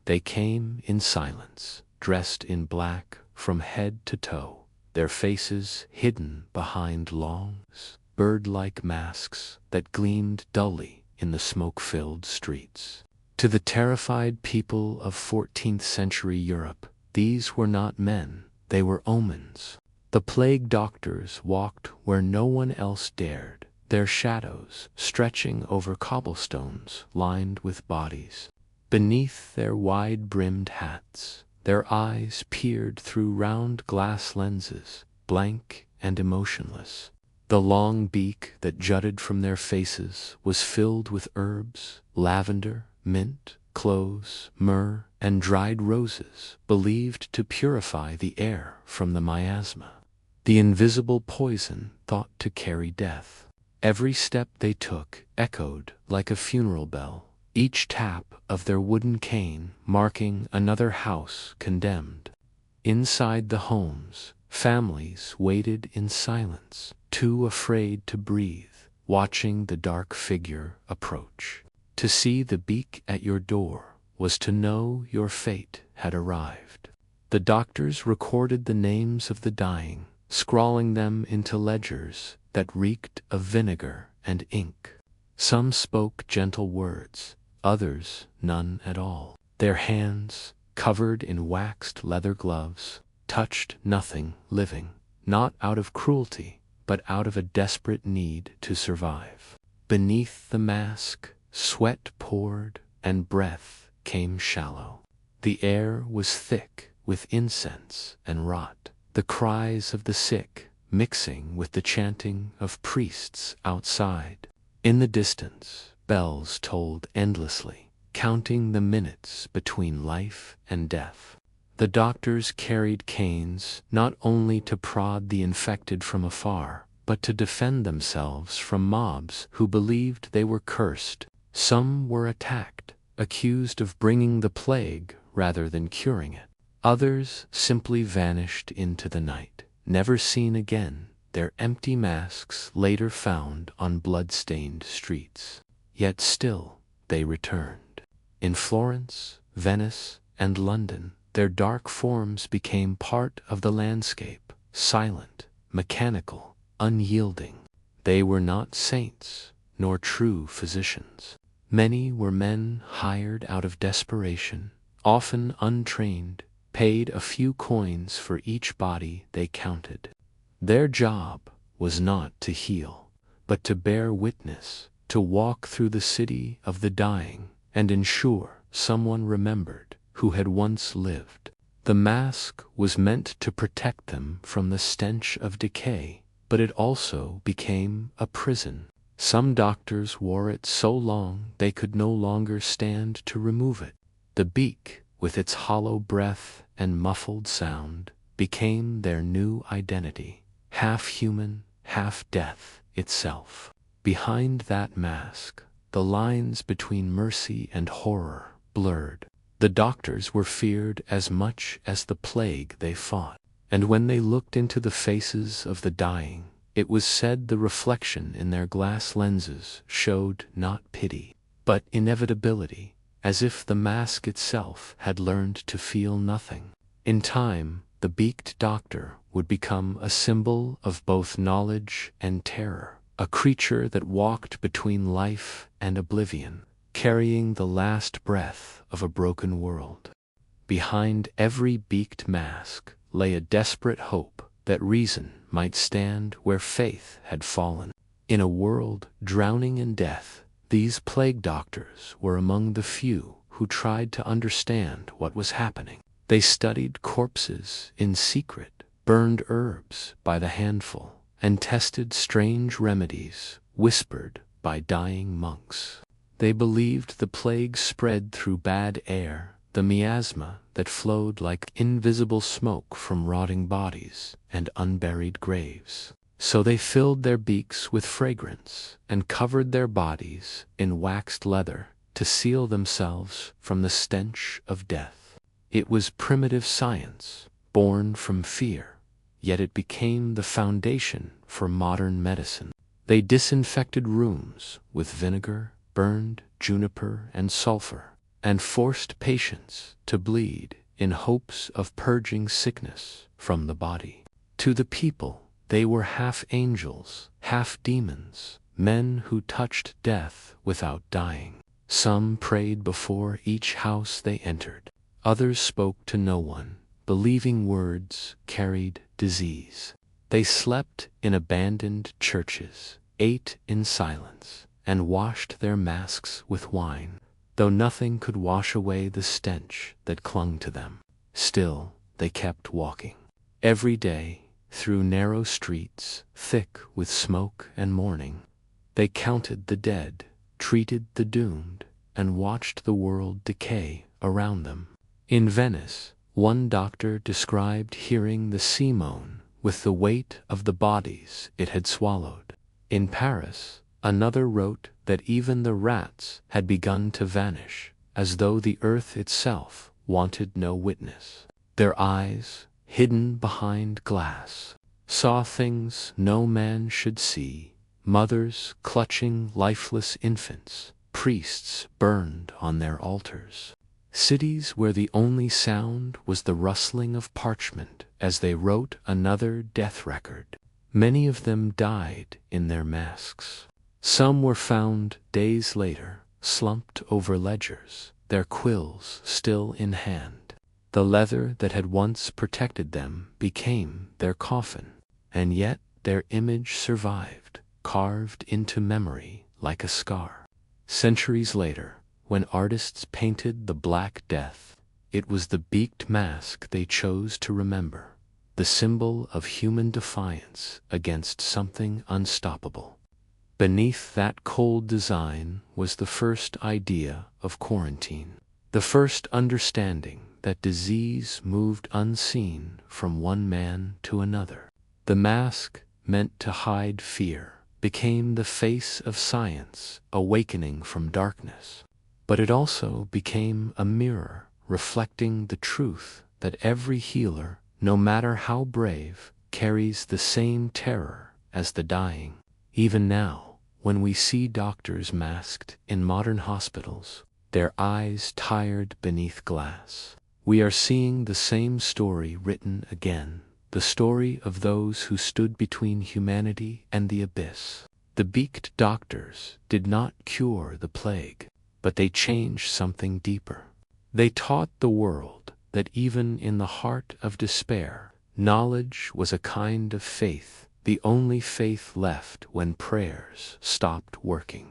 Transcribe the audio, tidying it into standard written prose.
They came in silence, dressed in black from head to toe, their faces hidden behind long, bird-like masks that gleamed dully in the smoke-filled streets. To the terrified people of 14th-century Europe, these were not men, they were omens. The plague doctors walked where no one else dared, their shadows stretching over cobblestones lined with bodies. Beneath their wide-brimmed hats, their eyes peered through round glass lenses, blank and emotionless. The long beak that jutted from their faces was filled with herbs, lavender, mint, cloves, myrrh, and dried roses, believed to purify the air from the miasma, the invisible poison thought to carry death. Every step they took echoed like a funeral bell, each tap of their wooden cane marking another house condemned. Inside the homes, families waited in silence, too afraid to breathe, watching the dark figure approach. To see the beak at your door was to know your fate had arrived. The doctors recorded the names of the dying, scrawling them into ledgers that reeked of vinegar and ink. Some spoke gentle words, others none at all. Their hands, covered in waxed leather gloves, touched nothing living, not out of cruelty, but out of a desperate need to survive. Beneath the mask, sweat poured and breath came shallow. The air was thick with incense and rot, the cries of the sick mixing with the chanting of priests outside. In the distance, bells tolled endlessly, counting the minutes between life and death. The doctors carried canes not only to prod the infected from afar, but to defend themselves from mobs who believed they were cursed. Some were attacked, accused of bringing the plague rather than curing it. Others simply vanished into the night, never seen again, their empty masks later found on blood-stained streets. Yet still they returned. In Florence, Venice, and London, their dark forms became part of the landscape, silent, mechanical, unyielding. They were not saints, nor true physicians. Many were men hired out of desperation, often untrained, paid a few coins for each body they counted. Their job was not to heal, but to bear witness, to walk through the city of the dying and ensure someone remembered who had once lived. The mask was meant to protect them from the stench of decay, but it also became a prison. Some doctors wore it so long they could no longer stand to remove it. The beak, with its hollow breath and muffled sound, became their new identity, half human, half death itself. Behind that mask, the lines between mercy and horror blurred. The doctors were feared as much as the plague they fought, and when they looked into the faces of the dying, it was said the reflection in their glass lenses showed not pity, but inevitability, as if the mask itself had learned to feel nothing. In time, the beaked doctor would become a symbol of both knowledge and terror, a creature that walked between life and oblivion, carrying the last breath of a broken world. Behind every beaked mask lay a desperate hope that reason might stand where faith had fallen. In a world drowning in death, these plague doctors were among the few who tried to understand what was happening. They studied corpses in secret, burned herbs by the handful, and tested strange remedies whispered by dying monks. They believed the plague spread through bad air, the miasma that flowed like invisible smoke from rotting bodies and unburied graves. So they filled their beaks with fragrance and covered their bodies in waxed leather to seal themselves from the stench of death. It was primitive science, born from fear, yet it became the foundation for modern medicine. They disinfected rooms with vinegar, burned juniper and sulfur, and forced patients to bleed in hopes of purging sickness from the body. To the people, they were half angels, half demons, men who touched death without dying. Some prayed before each house they entered. Others spoke to no one, believing words carried disease. They slept in abandoned churches, ate in silence, and washed their masks with wine, though nothing could wash away the stench that clung to them. Still, they kept walking. Every day, through narrow streets, thick with smoke and mourning, they counted the dead, treated the doomed, and watched the world decay around them. In Venice, one doctor described hearing the sea moan with the weight of the bodies it had swallowed. In Paris, another wrote that even the rats had begun to vanish, as though the earth itself wanted no witness. Their eyes, hidden behind glass, saw things no man should see: mothers clutching lifeless infants, priests burned on their altars, cities where the only sound was the rustling of parchment as they wrote another death record. Many of them died in their masks. Some were found days later, slumped over ledgers, their quills still in hand. The leather that had once protected them became their coffin, and yet their image survived, carved into memory like a scar. Centuries later, when artists painted the Black Death, it was the beaked mask they chose to remember, the symbol of human defiance against something unstoppable. Beneath that cold design was the first idea of quarantine, the first understanding that disease moved unseen from one man to another. The mask, meant to hide fear, became the face of science awakening from darkness. But it also became a mirror reflecting the truth that every healer, no matter how brave, carries the same terror as the dying. Even now, when we see doctors masked in modern hospitals, their eyes tired beneath glass, we are seeing the same story written again, the story of those who stood between humanity and the abyss. The beaked doctors did not cure the plague, but they changed something deeper. They taught the world that even in the heart of despair, knowledge was a kind of faith, the only faith left when prayers stopped working.